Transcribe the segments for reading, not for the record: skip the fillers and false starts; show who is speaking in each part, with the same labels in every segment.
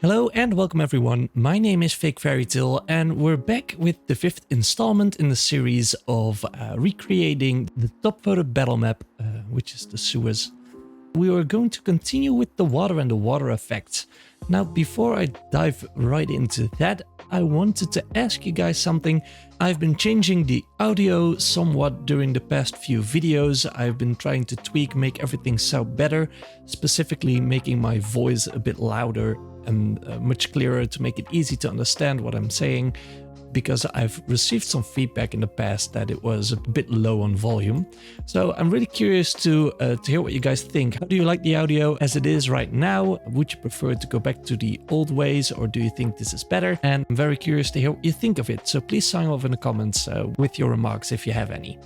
Speaker 1: Hello and welcome everyone, my name is Fake Fairytale and we're back with the 5th installment in the series of recreating the top voted battle map, which is the sewers. We are going to continue with the water and the water effects. Now before I dive right into that, I wanted to ask you guys something. I've been changing the audio somewhat during the past few videos. I've been trying to tweak, make everything sound better, specifically making my voice a bit louder and much clearer to make it easy to understand what I'm saying, because I've received some feedback in the past that it was a bit low on volume. So I'm really curious to hear what you guys think. How do you like the audio as it is right now? Would you prefer to go back to the old ways, or do you think this is better? And I'm very curious to hear what you think of it. So please sign off in the comments with your remarks if you have any.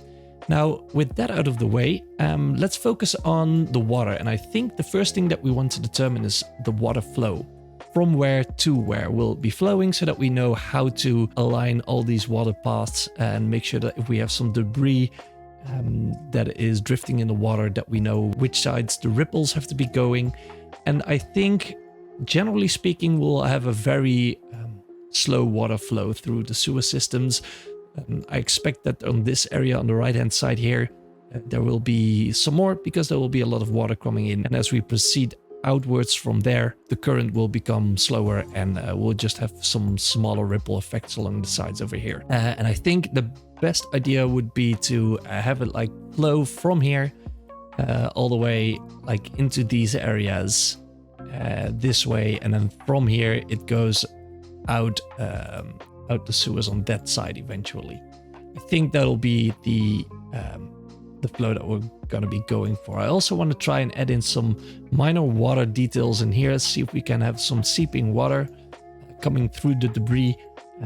Speaker 1: Now, with that out of the way, let's focus on the water. And I think the first thing that we want to determine is the water flow. From where to where will be flowing, so that we know how to align all these water paths and make sure that if we have some debris that is drifting in the water, that we know which sides the ripples have to be going. And I think, generally speaking, we'll have a very slow water flow through the sewer systems. I expect that on this area on the right hand side here, there will be some more, because there will be a lot of water coming in. And as we proceed outwards from there, the current will become slower and we'll just have some smaller ripple effects along the sides over here. And I think the best idea would be to have it like flow from here all the way like into these areas this way, and then from here it goes out the sewers on that side eventually. I think that'll be the flow that we're gonna be going for. I also want to try and add in some minor water details in here. Let's see if we can have some seeping water coming through the debris.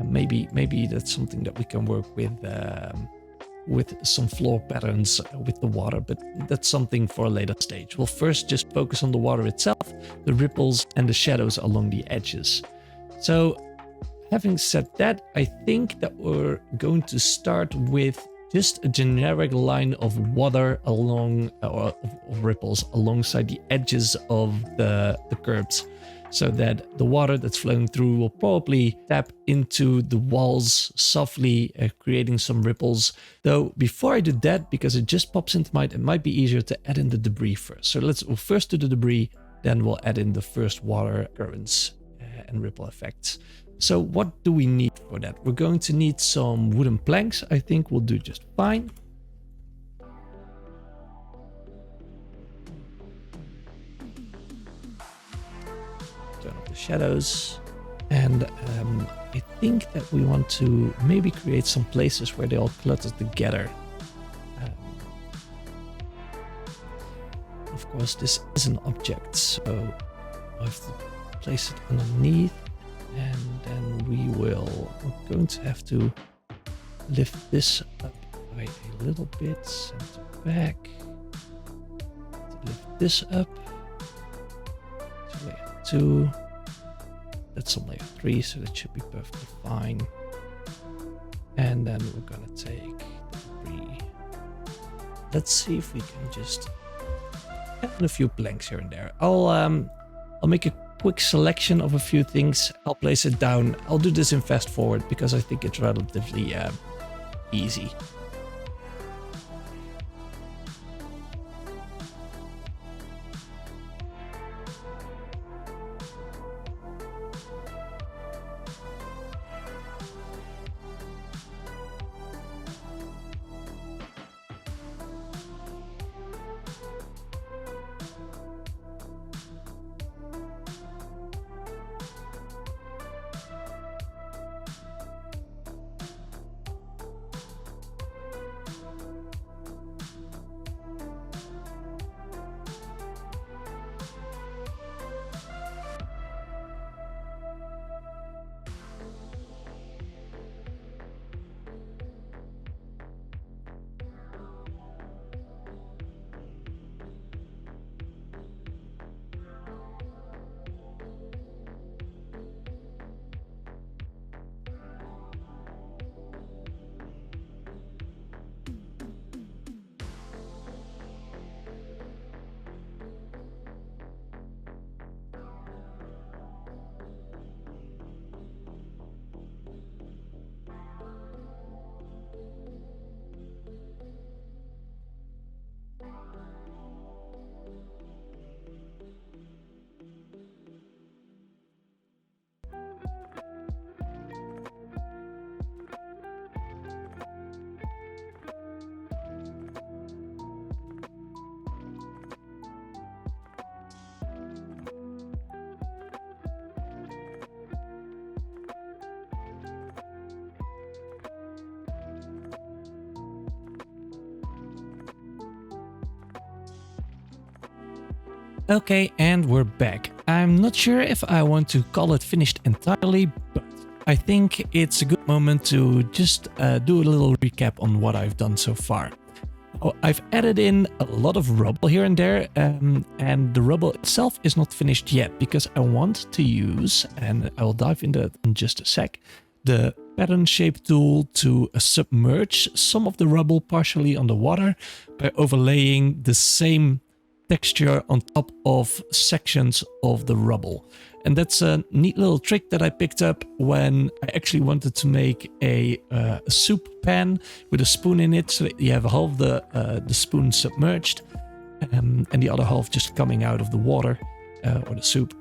Speaker 1: Maybe that's something that we can work with some floor patterns with the water, but that's something for a later stage. We'll first just focus on the water itself, the ripples and the shadows along the edges. So having said that, I think that we're going to start with just a generic line of water along, or of ripples alongside the edges of the curbs, so that the water that's flowing through will probably tap into the walls softly, creating some ripples. Though before I do that, because it just pops into mind, it might be easier to add in the debris first. So we'll first do the debris, then we'll add in the first water currents and ripple effects. So what do we need for that? We're going to need some wooden planks. I think we'll do just fine. Turn off the shadows. And I think that we want to maybe create some places where they all clutter together. Of course, this is an object, so I have to place it underneath. And then we're going to have to lift this up by a little bit, send it back, to lift this up to layer 2, that's on layer 3, so that should be perfectly fine. And then we're gonna take the debris. Let's see if we can just add a few planks here and there. I'll make a quick selection of a few things. I'll place it down. I'll do this in fast forward because I think it's relatively easy. Okay, and we're back. I'm not sure if I want to call it finished entirely, but I think it's a good moment to just do a little recap on what I've done so far. I've added in a lot of rubble here and there, and the rubble itself is not finished yet because I want to use, and I'll dive into that in just a sec, the pattern shape tool to submerge some of the rubble partially underwater by overlaying the same texture on top of sections of the rubble. And that's a neat little trick that I picked up when I actually wanted to make a soup pan with a spoon in it, so that you have half the spoon submerged and the other half just coming out of the water or the soup.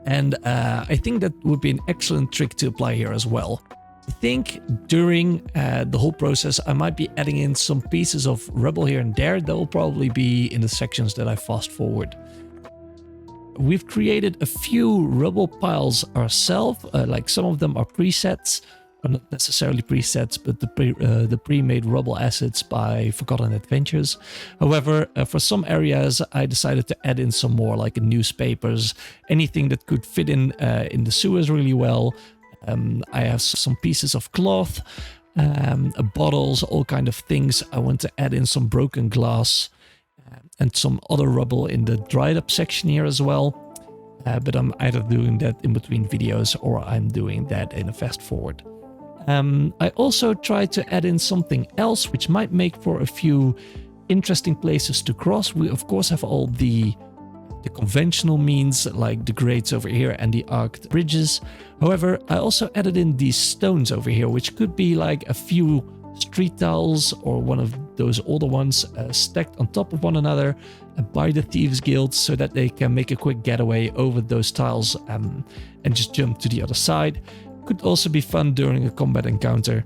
Speaker 1: And I think that would be an excellent trick to apply here as well. I think during the whole process I might be adding in some pieces of rubble here and there that will probably be in the sections that I fast forward. We've created a few rubble piles ourselves, like some of them are presets, or not necessarily presets, but the pre-made rubble assets by Forgotten Adventures. However, for some areas I decided to add in some more, like newspapers, anything that could fit in the sewers really well. I have some pieces of cloth, bottles, all kind of things. I want to add in some broken glass and some other rubble in the dried up section here as well. But I'm either doing that in between videos or I'm doing that in a fast forward. I also tried to add in something else which might make for a few interesting places to cross. We of course have all the conventional means like the grates over here and the arched bridges. However, I also added in these stones over here, which could be like a few street tiles or one of those older ones stacked on top of one another by the Thieves Guild so that they can make a quick getaway over those tiles and just jump to the other side. Could also be fun during a combat encounter.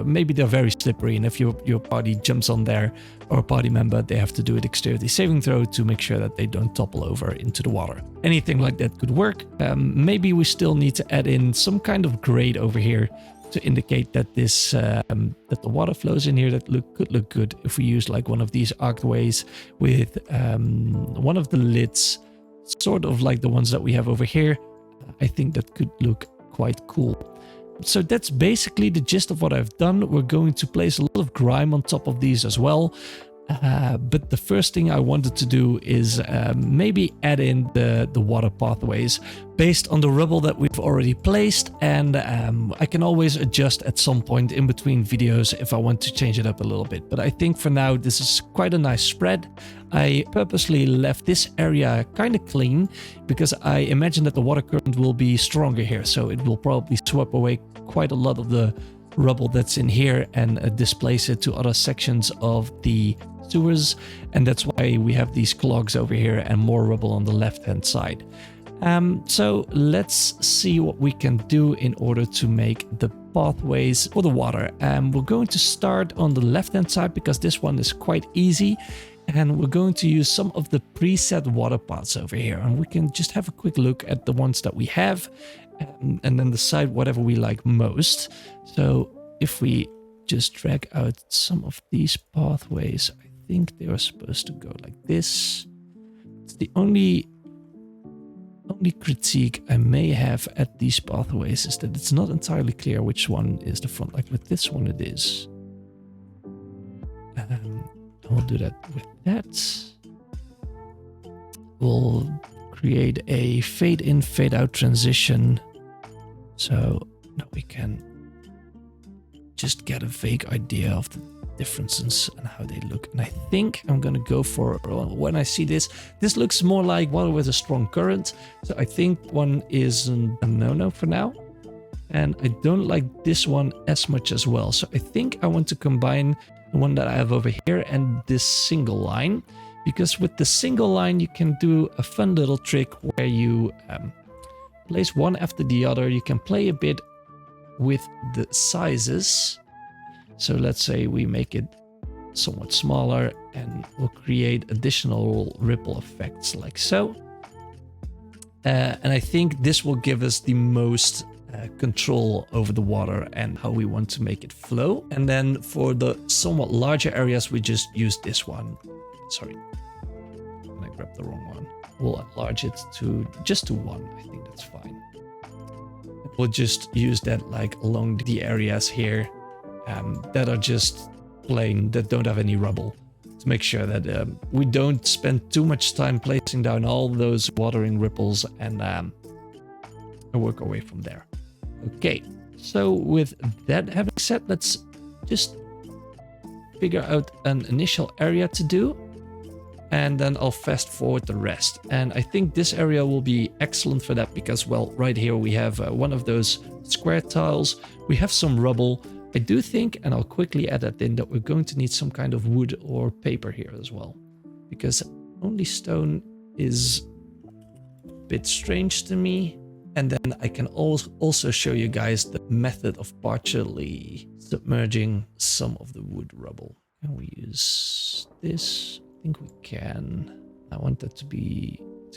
Speaker 1: Maybe they're very slippery, and if your party jumps on there or a party member, they have to do a dexterity saving throw to make sure that they don't topple over into the water. Anything like that could work. Maybe we still need to add in some kind of grate over here to indicate that that the water flows in here. That could look good if we use like one of these arched ways with one of the lids, sort of like the ones that we have over here. I think that could look quite cool. So that's basically the gist of what I've done. We're going to place a lot of grime on top of these as well. But the first thing I wanted to do is maybe add in the water pathways based on the rubble that we've already placed, and I can always adjust at some point in between videos if I want to change it up a little bit. But I think for now this is quite a nice spread. I purposely left this area kind of clean because I imagine that the water current will be stronger here, so it will probably swap away quite a lot of the rubble that's in here and displace it to other sections of the sewers, and that's why we have these clogs over here and more rubble on the left hand side. So let's see what we can do in order to make the pathways for the water. We're going to start on the left hand side because this one is quite easy, and we're going to use some of the preset water paths over here, and we can just have a quick look at the ones that we have and then decide whatever we like most. So if we just drag out some of these pathways, I think they are supposed to go like this. It's the only critique I may have at these pathways is that it's not entirely clear which one is the front. Like with this one it is. We'll do that with that. We'll create a fade in, fade out transition so that we can just get a vague idea of the differences and how they look. And I think I'm gonna go for, when I see this looks more like water with a strong current, so I think one is a no-no for now, and I don't like this one as much as well. So I think I want to combine the one that I have over here and this single line, because with the single line you can do a fun little trick where you place one after the other. You can play a bit with the sizes. So let's say we make it somewhat smaller and we'll create additional ripple effects like so. And I think this will give us the most control over the water and how we want to make it flow. And then for the somewhat larger areas, we just use this one. Sorry. grabbed the wrong one. We'll enlarge it to just to 1. I think that's fine. We'll just use that like along the areas here that are just plain, that don't have any rubble. To make sure that we don't spend too much time placing down all those watering ripples and work our way from there. Okay, so with that having said, let's just figure out an initial area to do, and then I'll fast forward the rest. And I think this area will be excellent for that because, well, right here we have one of those square tiles. We have some rubble. I do think, and I'll quickly add that in, that we're going to need some kind of wood or paper here as well, because only stone is a bit strange to me. And then I can also show you guys the method of partially submerging some of the wood rubble. Can we use this? I think we can. I want that to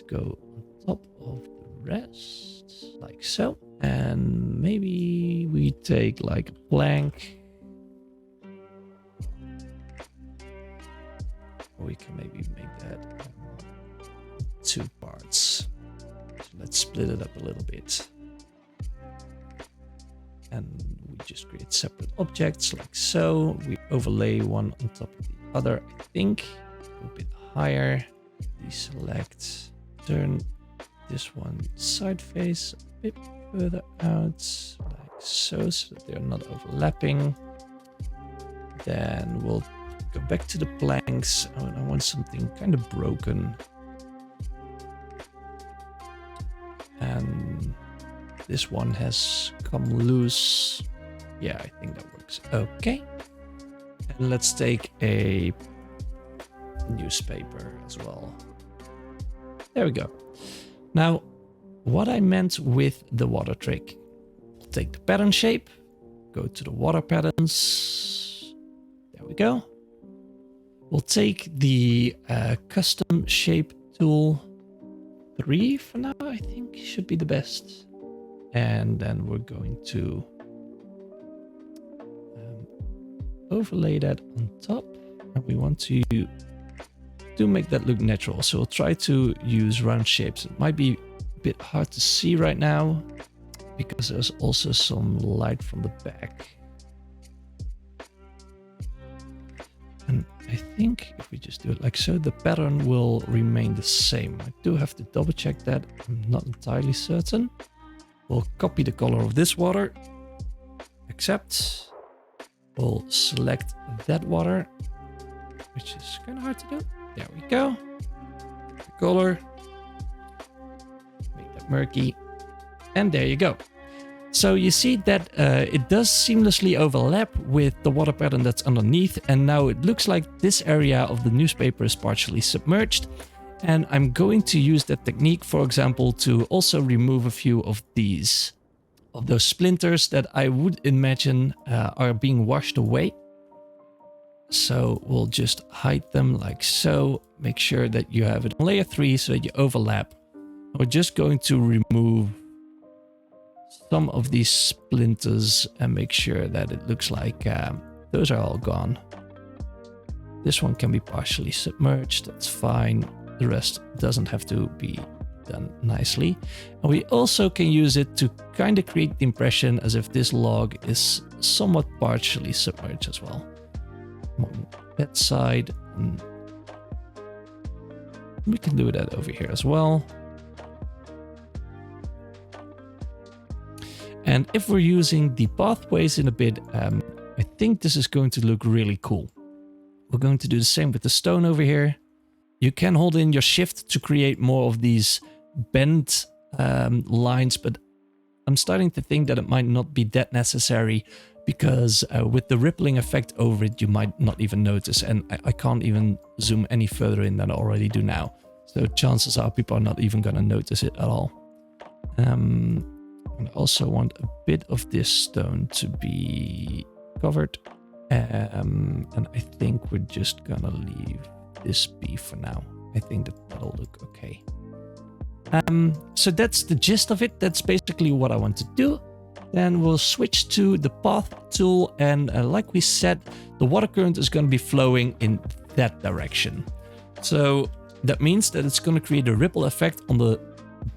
Speaker 1: go on top of the rest, like so. And maybe we take like a plank. Or we can maybe make that 2 parts. So let's split it up a little bit. And we just create separate objects like so. We overlay one on top of the other, I think. A bit higher. Deselect. Turn this one side face a bit further out, like so that they're not overlapping. Then we'll go back to the planks. I want something kind of broken. And this one has come loose. Yeah, I think that works. Okay. And let's take a newspaper as well. There we go. Now, what I meant with the water trick. We'll take the pattern shape, go to the water patterns. There we go. We'll take the custom shape tool. 3 for now, I think should be the best. And then we're going to overlay that on top. And we want to make that look natural. So we'll try to use round shapes. It might be a bit hard to see right now because there's also some light from the back. And I think if we just do it like so, the pattern will remain the same. I do have to double check that. I'm not entirely certain. We'll copy the color of this water. Accept. We'll select that water, which is kind of hard to do. There we go. Color. Make that murky. And there you go. So you see that it does seamlessly overlap with the water pattern that's underneath. And now it looks like this area of the newspaper is partially submerged. And I'm going to use that technique, for example, to also remove a few of those splinters that I would imagine are being washed away. So we'll just hide them like so. Make sure that you have it on layer 3 so that you overlap. We're just going to remove some of these splinters and make sure that it looks like those are all gone. This one can be partially submerged, that's fine. The rest doesn't have to be done nicely. And we also can use it to kind of create the impression as if this log is somewhat partially submerged as well. On that side. And we can do that over here as well. And if we're using the pathways in a bit, I think this is going to look really cool. We're going to do the same with the stone over here. You can hold in your shift to create more of these bent lines, but I'm starting to think that it might not be that necessary because with the rippling effect over it, you might not even notice. And I can't even zoom any further in than I already do now. So chances are people are not even going to notice it at all. I also want a bit of this stone to be covered. And I think we're just going to leave this be for now. I think that'll look okay. So that's the gist of it. That's basically what I want to do. Then we'll switch to the path tool. And like we said, the water current is going to be flowing in that direction. So That means that it's going to create a ripple effect on the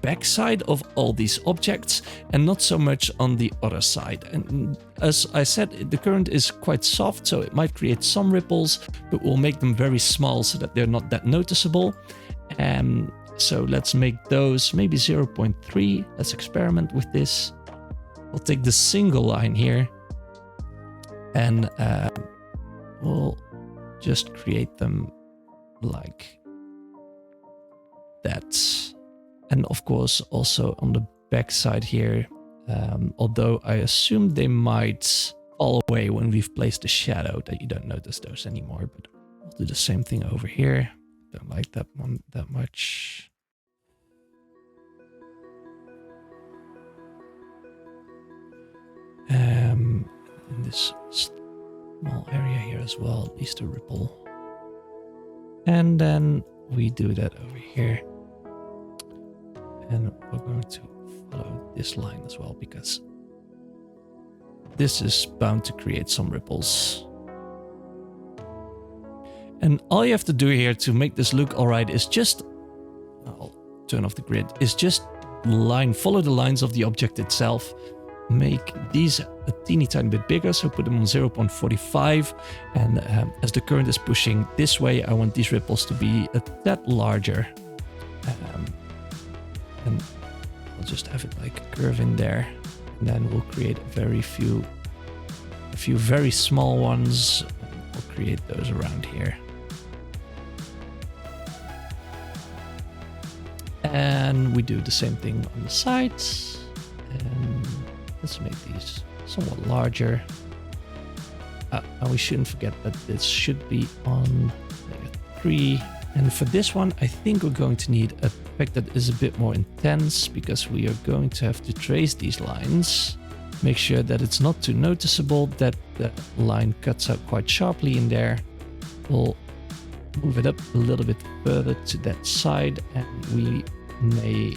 Speaker 1: backside of all these objects and not so much on the other side. And as I said, the current is quite soft, so it might create some ripples, but we'll make them very small so that they're not that noticeable. So let's make those maybe 0.3. Let's experiment with this. We'll take the single line here and we'll just create them like that. And of course, also on the back side here, although I assume they might fall away when we've placed a shadow, that you don't notice those anymore, but I'll do the same thing over here. Don't like that one that much. In this small area here as well, at least a ripple. And then we do that over here. And we're going to follow this line as well, because this is bound to create some ripples. And all you have to do here to make this look alright is just, I'll turn off the grid, is just follow the lines of the object itself. Make these a teeny tiny bit bigger, so put them on 0.45. And as the current is pushing this way, I want these ripples to be a tad larger. And I'll just have it like a curve in there. And then we'll create a few very small ones. We'll create those around here. And we do the same thing on the sides. And let's make these somewhat larger. And we shouldn't forget that this should be on layer 3. And for this one, I think we're going to need a effect that is a bit more intense, because we are going to have to trace these lines. Make sure that it's not too noticeable, that the line cuts out quite sharply in there. We'll move it up a little bit further to that side, and we may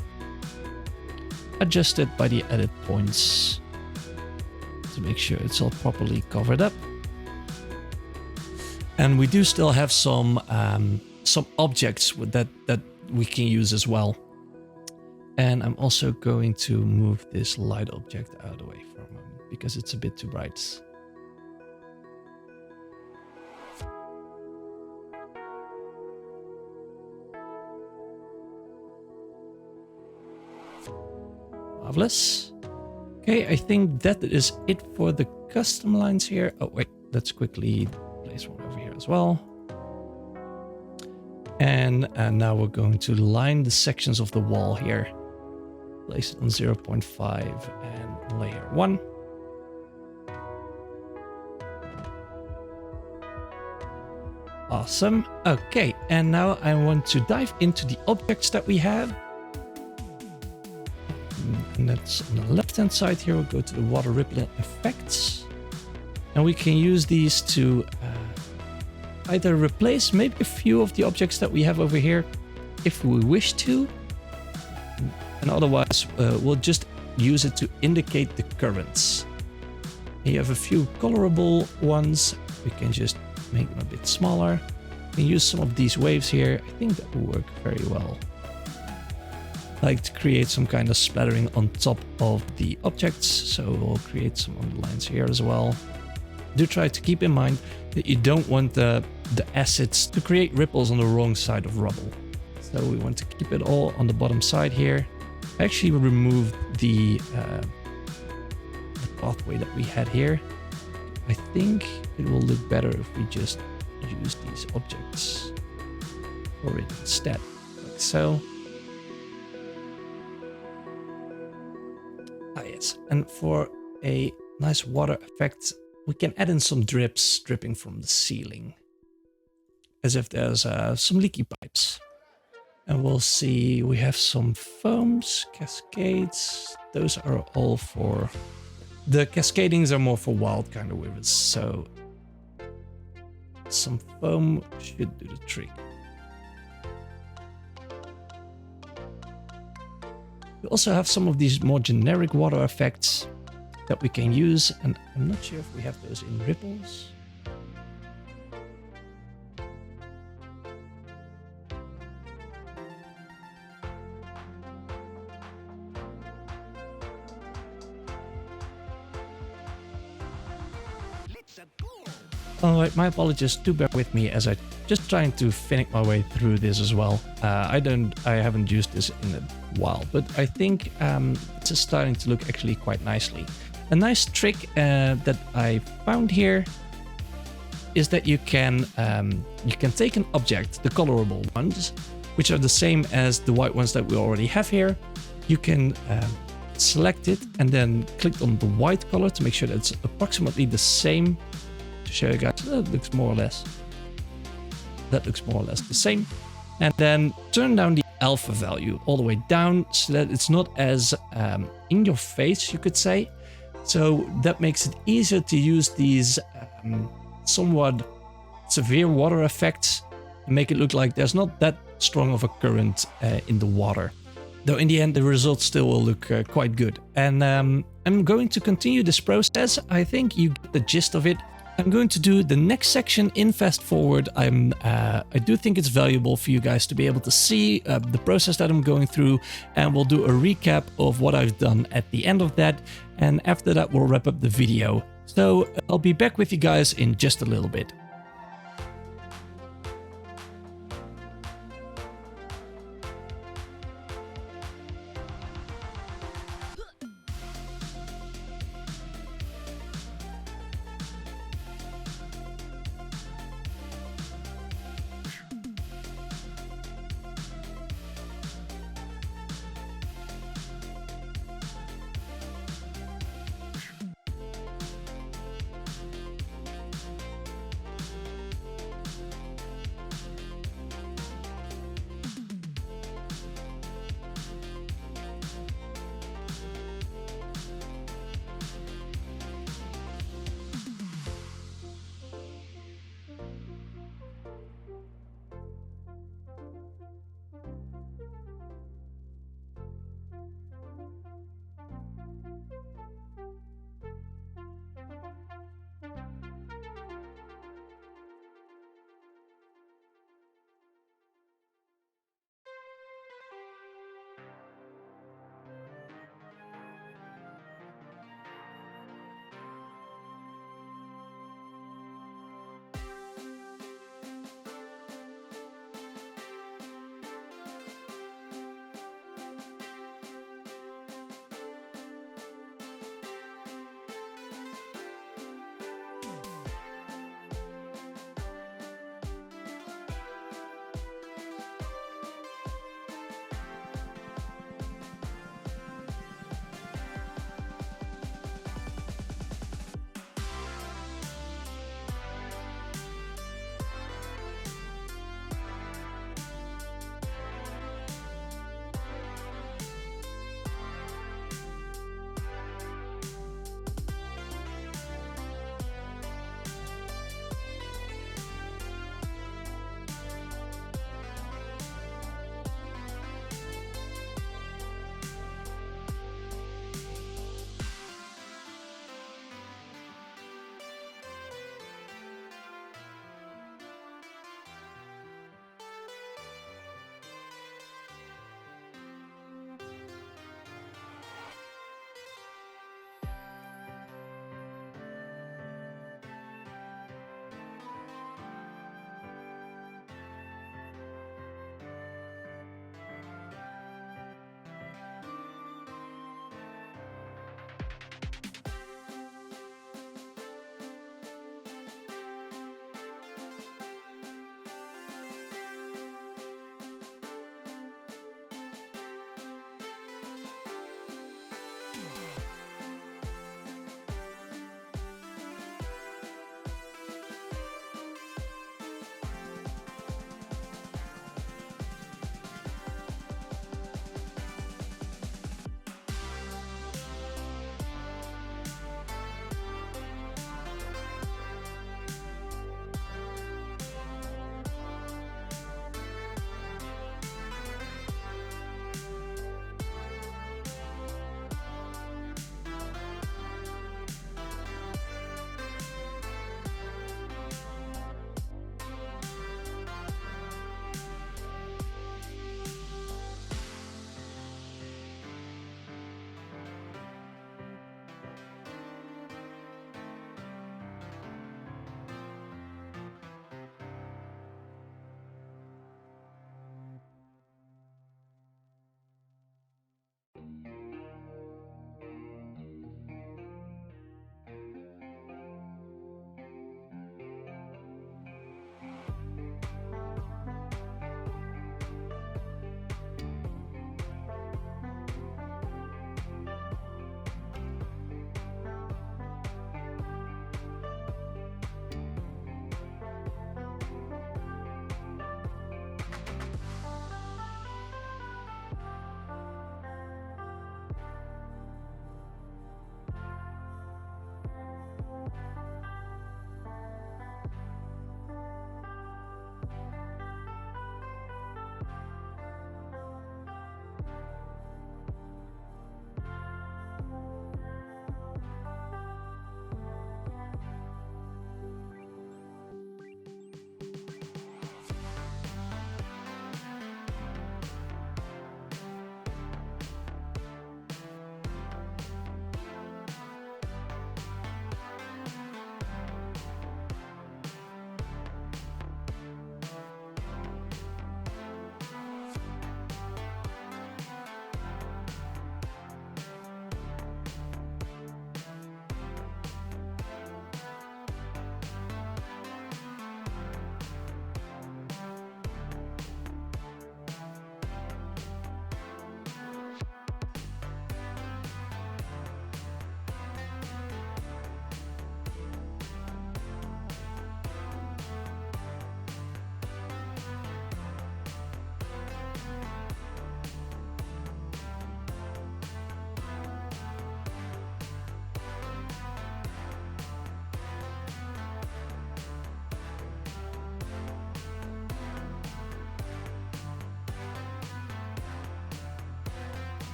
Speaker 1: adjust it by the edit points to make sure it's all properly covered up. And we do still have some objects that we can use as well. And I'm also going to move this light object out of the way for a moment, because it's a bit too bright. Marvelous. Okay, I think that is it for the custom lines here. Oh wait, let's quickly place one over here as well. And now we're going to line the sections of the wall here. Place it on 0.5 and layer 1. Awesome. Okay, and now I want to dive into the objects that we have. And that's on the left-hand side here. We'll go to the water rippling effects. And we can use these to either replace maybe a few of the objects that we have over here, if we wish to. And otherwise, we'll just use it to indicate the currents. And you have a few colorable ones. We can just make them a bit smaller. We can use some of these waves here. I think that will work very well. I like to create some kind of splattering on top of the objects, so we'll create some on the lines here as well. Do try to keep in mind that you don't want the acids to create ripples on the wrong side of rubble. So we want to keep it all on the bottom side here. I actually removed the pathway that we had here. I think it will look better if we just use these objects for it instead, like so. Ah yes, and for a nice water effect, we can add in some drips dripping from the ceiling, as if there's some leaky pipes. And we'll see, we have some foams, cascades. Those are all for... The cascadings are more for wild kind of rivers, so some foam should do the trick. We also have some of these more generic water effects that we can use, and I'm not sure if we have those in ripples. Alright, my apologies, do bear with me as I just trying to finish my way through this as well. I haven't used this in a while, but I think it's just starting to look actually quite nicely. A nice trick that I found here is that you can take an object, the colorable ones, which are the same as the white ones that we already have here. You can select it and then click on the white color to make sure that it's approximately the same. To show you guys, that looks more or less the same. And then turn down the alpha value all the way down so that it's not as in your face, you could say. So that makes it easier to use these somewhat severe water effects and make it look like there's not that strong of a current in the water. Though in the end, the results still will look quite good. And I'm going to continue this process. I think you get the gist of it. I'm going to do the next section in fast forward. I do think it's valuable for you guys to be able to see the process that I'm going through, and we'll do a recap of what I've done at the end of that. And after that, we'll wrap up the video. So I'll be back with you guys in just a little bit.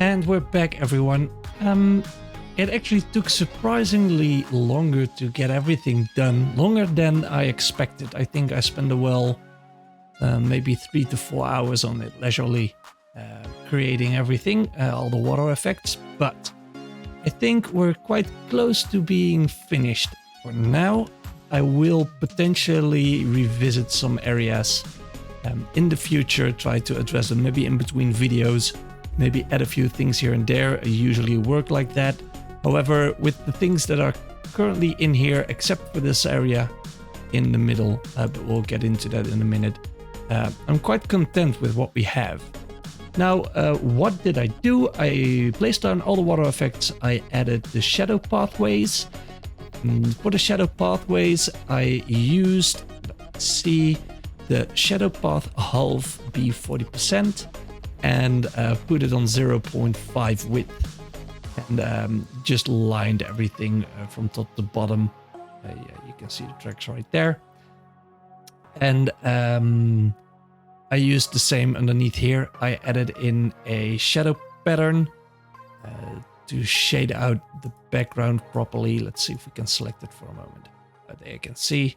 Speaker 1: And we're back, everyone. It actually took surprisingly longer to get everything done, longer than I expected. I think I spent maybe 3 to 4 hours on it leisurely, creating everything, all the water effects, but I think we're quite close to being finished. For now, I will potentially revisit some areas in the future, try to address them maybe in between videos, maybe add a few things here and there. I usually work like that. However, with the things that are currently in here, except for this area in the middle, but we'll get into that in a minute, I'm quite content with what we have. Now, what did I do? I placed down all the water effects. I added the shadow pathways. For the shadow pathways, I used, let's see, the shadow path half be 40% and put it on 0.5 width. And just lined everything from top to bottom. Yeah, you can see the tracks right there. And I used the same underneath here. I added in a shadow pattern to shade out the background properly. Let's see if we can select it for a moment. There you can see.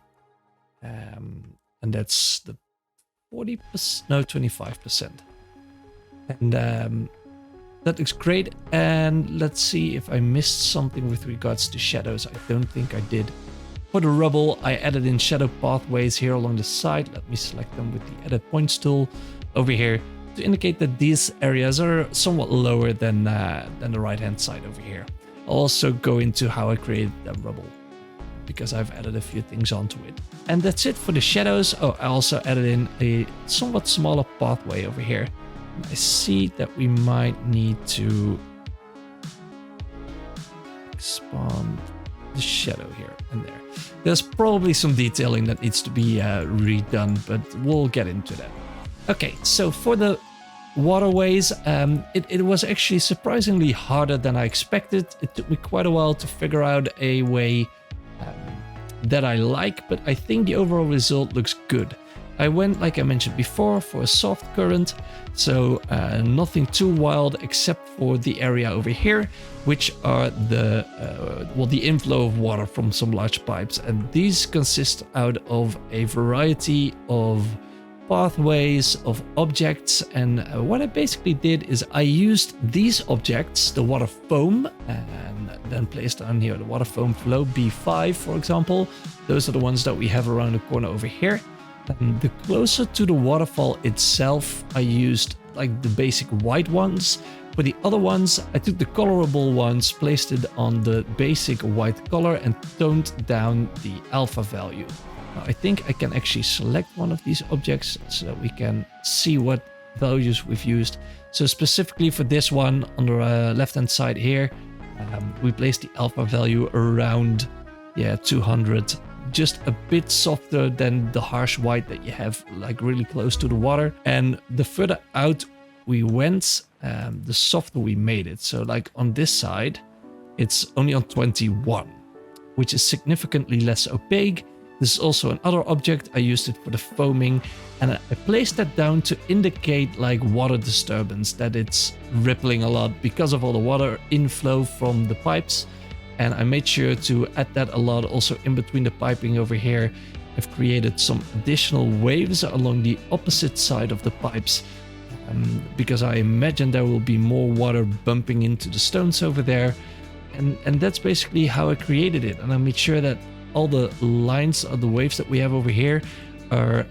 Speaker 1: And that's the 40%, no, 25%. And that looks great. And let's see if I missed something with regards to shadows. I don't think I did. For the rubble, I added in shadow pathways here along the side. Let me select them with the edit points tool over here to indicate that these areas are somewhat lower than the right hand side over here. I'll also go into how I created that rubble because I've added a few things onto it. And that's it for the shadows. Oh, I also added in a somewhat smaller pathway over here. I see that we might need to expand the shadow here and there. There's probably some detailing that needs to be redone, but we'll get into that. Okay, so for the waterways, it was actually surprisingly harder than I expected. It took me quite a while to figure out a way that I like, but I think the overall result looks good. I went, like I mentioned before, for a soft current, so nothing too wild except for the area over here, which are the inflow of water from some large pipes. And these consist out of a variety of pathways, of objects. And what I basically did is I used these objects, the water foam, and then placed down here the water foam flow B5, for example. Those are the ones that we have around the corner over here. And the closer to the waterfall itself, I used like the basic white ones. For the other ones, I took the colorable ones, placed it on the basic white color and toned down the alpha value. Now, I think I can actually select one of these objects so that we can see what values we've used. So specifically for this one on the left-hand side here, we placed the alpha value around 200. Just a bit softer than the harsh white that you have like really close to the water. And the further out we went, the softer we made it. So like on this side, it's only on 21, which is significantly less opaque. This is also another object. I used it for the foaming, and I placed that down to indicate like water disturbance, that it's rippling a lot because of all the water inflow from the pipes. And I made sure to add that a lot also in between the piping over here. I've created some additional waves along the opposite side of the pipes because I imagine there will be more water bumping into the stones over there. And that's basically how I created it. And I made sure that all the lines of the waves that we have over here are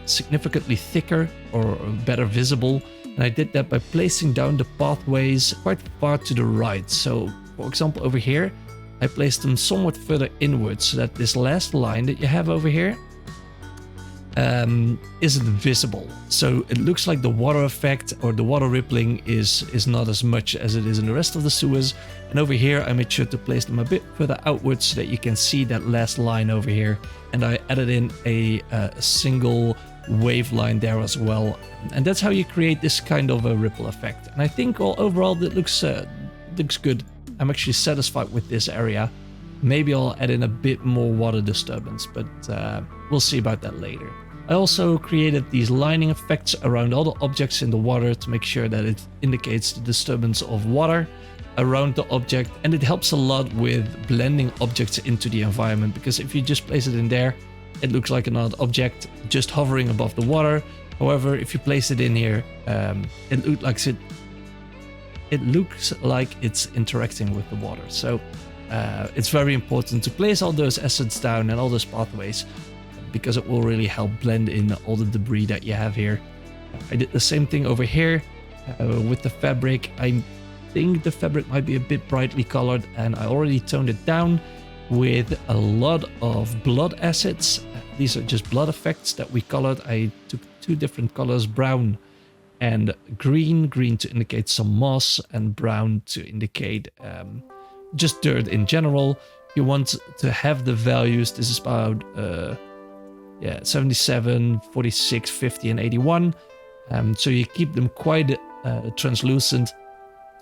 Speaker 1: significantly thicker or better visible. And I did that by placing down the pathways quite far to the right. So for example, over here, I placed them somewhat further inwards so that this last line that you have over here isn't visible. So it looks like the water effect or the water rippling is not as much as it is in the rest of the sewers. And over here, I made sure to place them a bit further outwards so that you can see that last line over here. And I added in a single wave line there as well. And that's how you create this kind of a ripple effect. And I think overall it looks good. I'm actually satisfied with this area. Maybe I'll add in a bit more water disturbance, but we'll see about that later. I also created these lining effects around all the objects in the water to make sure that it indicates the disturbance of water around the object, and it helps a lot with blending objects into the environment, because if you just place it in there, it looks like another object just hovering above the water. However, if you place it in here, it looks like it's interacting with the water. So it's very important to place all those assets down and all those pathways, because it will really help blend in all the debris that you have here. I did the same thing over here with the fabric. I think the fabric might be a bit brightly colored, and I already toned it down with a lot of blood assets. These are just blood effects that we colored. I took two different colors, brown and green to indicate some moss, and brown to indicate just dirt in general. You want to have the values. This is about 77, 46, 50 and 81. So you keep them quite translucent,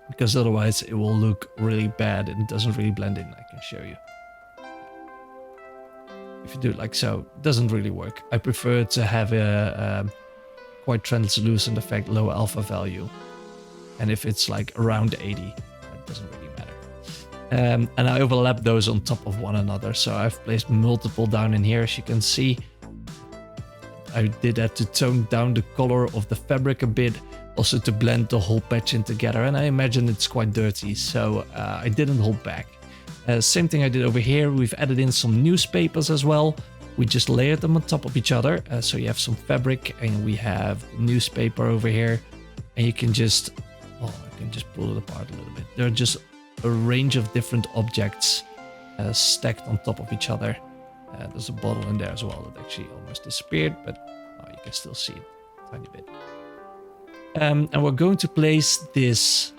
Speaker 1: because otherwise it will look really bad and it doesn't really blend in. I can show you. If you do it like so, it doesn't really work. I prefer to have a quite translucent effect, low alpha value. And if it's like around 80, that doesn't really matter. And I overlap those on top of one another. So I've placed multiple down in here, as you can see. I did that to tone down the color of the fabric a bit, also to blend the whole patch in together. And I imagine it's quite dirty, so I didn't hold back. Same thing I did over here. We've added in some newspapers as well. We just layered them on top of each other. So you have some fabric and we have newspaper over here. And you can just, I can just pull it apart a little bit. There are just a range of different objects stacked on top of each other. There's a bottle in there as well that actually almost disappeared, but you can still see it a tiny bit. And we're going to place this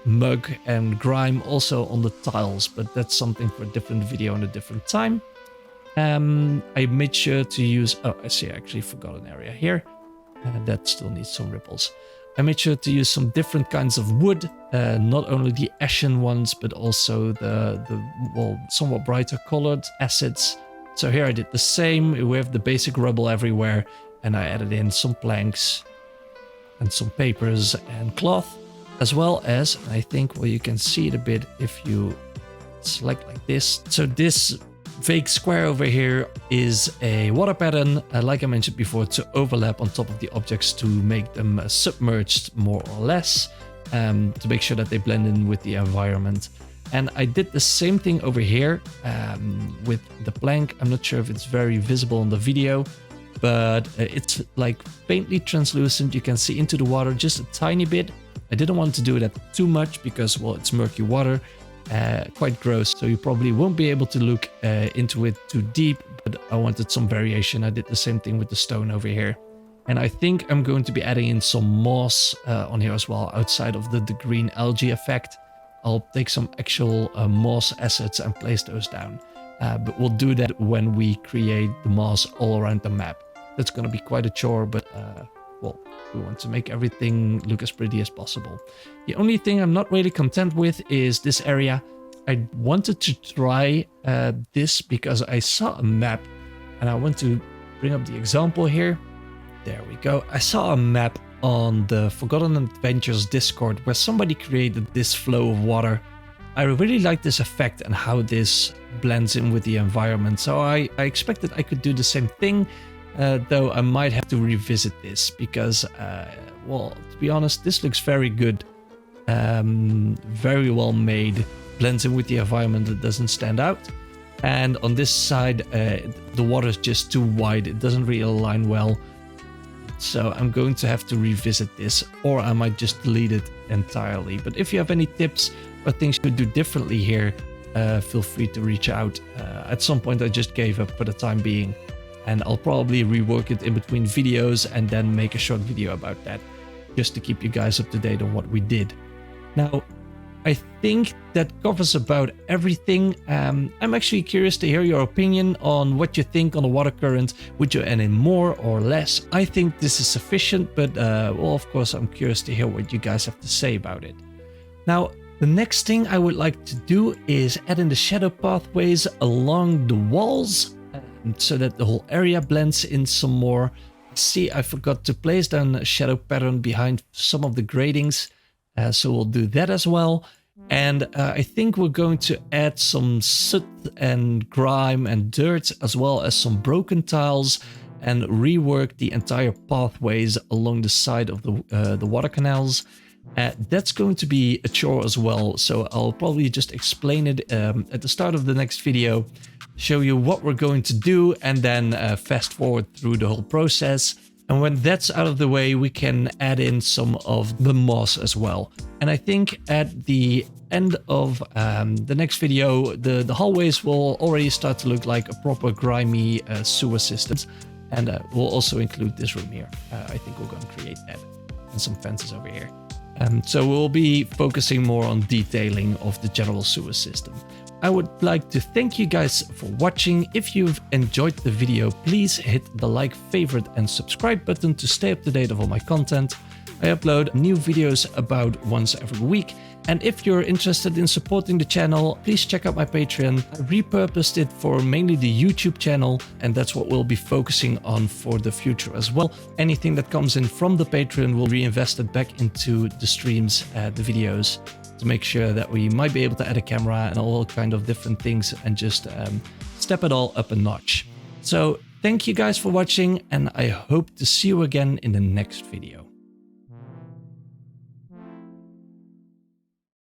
Speaker 1: mug and grime also on the tiles, but that's something for a different video and a different time. I made sure to use, I see, I actually forgot an area here. That still needs some ripples. I made sure to use some different kinds of wood, not only the ashen ones, but also the somewhat brighter colored assets. So here I did the same. We have the basic rubble everywhere, and I added in some planks and some papers and cloth, as well as, I think, well, you can see it a bit if you select like this. So this vague square over here is a water pattern, like I mentioned before, to overlap on top of the objects to make them submerged more or less, to make sure that they blend in with the environment. And I did the same thing over here with the plank. I'm not sure if it's very visible in the video, but it's like faintly translucent. You can see into the water just a tiny bit. I didn't want to do that too much because, well, it's murky water, quite gross. So you probably won't be able to look into it too deep, but I wanted some variation. I did the same thing with the stone over here. And I think I'm going to be adding in some moss on here as well, outside of the green algae effect. I'll take some actual moss assets and place those down. But we'll do that when we create the moss all around the map. That's going to be quite a chore, but well, we want to make everything look as pretty as possible. The only thing I'm not really content with is this area. I wanted to try this because I saw a map, and I want to bring up the example here. There we go. I saw a map on the Forgotten Adventures Discord where somebody created this flow of water. I really like this effect and how this blends in with the environment. So I expected I could do the same thing, though I might have to revisit this because, well, to be honest, this looks very good. Very well made, blends in with the environment, it doesn't stand out. And on this side, the water is just too wide, it doesn't really align well. So I'm going to have to revisit this, or I might just delete it entirely. But if you have any tips or things you could do differently here, feel free to reach out. At some point I just gave up for the time being, and I'll probably rework it in between videos and then make a short video about that, just to keep you guys up to date on what we did. Now, I think that covers about everything. I'm actually curious to hear your opinion on what you think on the water current. Would you add in more or less? I think this is sufficient, but well, of course, I'm curious to hear what you guys have to say about it. Now, the next thing I would like to do is add in the shadow pathways along the walls. so that the whole area blends in some more. See, I forgot to place down a shadow pattern behind some of the gratings, so we'll do that as well. And I think we're going to add some soot and grime and dirt, as well as some broken tiles, and rework the entire pathways along the side of the water canals. That's going to be a chore as well, so I'll probably just explain it at the start of the next video, show you what we're going to do, and then fast forward through the whole process. And when that's out of the way, we can add in some of the moss as well. And I think at the end of the next video, the hallways will already start to look like a proper grimy sewer system. And we'll also include this room here. I think we're going to create that. And some fences over here. So we'll be focusing more on detailing of the general sewer system. I would like to thank you guys for watching. If you've enjoyed the video, please hit the like, favorite and subscribe button to stay up to date of all my content. I upload new videos about once every week. And if you're interested in supporting the channel, please check out my Patreon. I repurposed it for mainly the YouTube channel, and that's what we'll be focusing on for the future as well. Anything that comes in from the Patreon will reinvest it back into the streams, the videos, to make sure that we might be able to add a camera and all kind of different things and just step it all up a notch. So thank you guys for watching, and I hope to see you again in the next video.